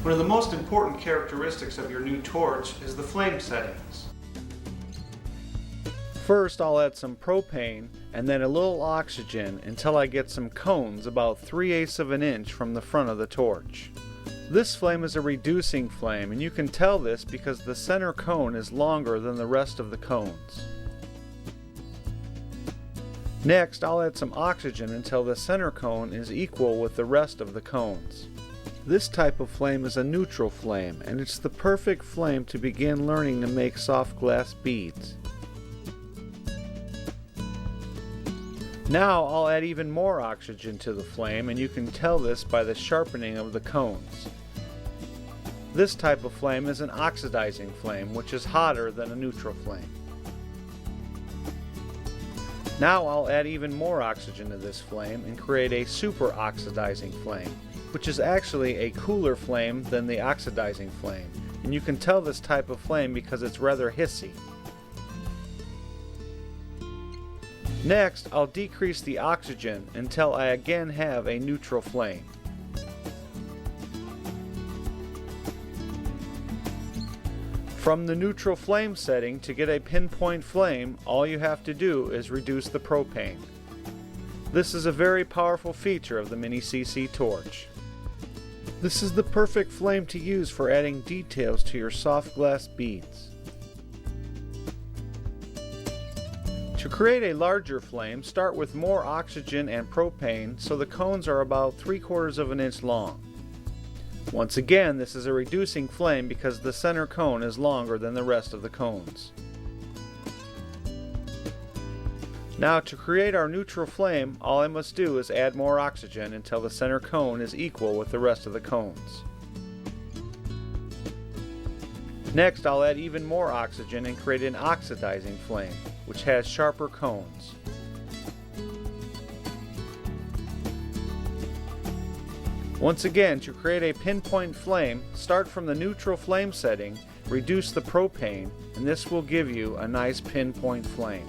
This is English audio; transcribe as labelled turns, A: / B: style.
A: One of the most important characteristics of your new torch is the flame settings. First, I'll add some propane and then a little oxygen until I get some cones about 3/8 of an inch from the front of the torch. This flame is a reducing flame, and you can tell this because the center cone is longer than the rest of the cones. Next, I'll add some oxygen until the center cone is equal with the rest of the cones. This type of flame is a neutral flame, and it's the perfect flame to begin learning to make soft glass beads. Now I'll add even more oxygen to the flame, and you can tell this by the sharpening of the cones. This type of flame is an oxidizing flame, which is hotter than a neutral flame. Now I'll add even more oxygen to this flame and create a super oxidizing flame, which is actually a cooler flame than the oxidizing flame, and you can tell this type of flame because it's rather hissy. Next, I'll decrease the oxygen until I again have a neutral flame. From the neutral flame setting, to get a pinpoint flame, all you have to do is reduce the propane. This is a very powerful feature of the Mini CC torch. This is the perfect flame to use for adding details to your soft glass beads. To create a larger flame, start with more oxygen and propane so the cones are about 3/4 of an inch long. Once again, this is a reducing flame because the center cone is longer than the rest of the cones. Now, to create our neutral flame, all I must do is add more oxygen until the center cone is equal with the rest of the cones. Next, I'll add even more oxygen and create an oxidizing flame, which has sharper cones. Once again, to create a pinpoint flame, start from the neutral flame setting, reduce the propane, and this will give you a nice pinpoint flame.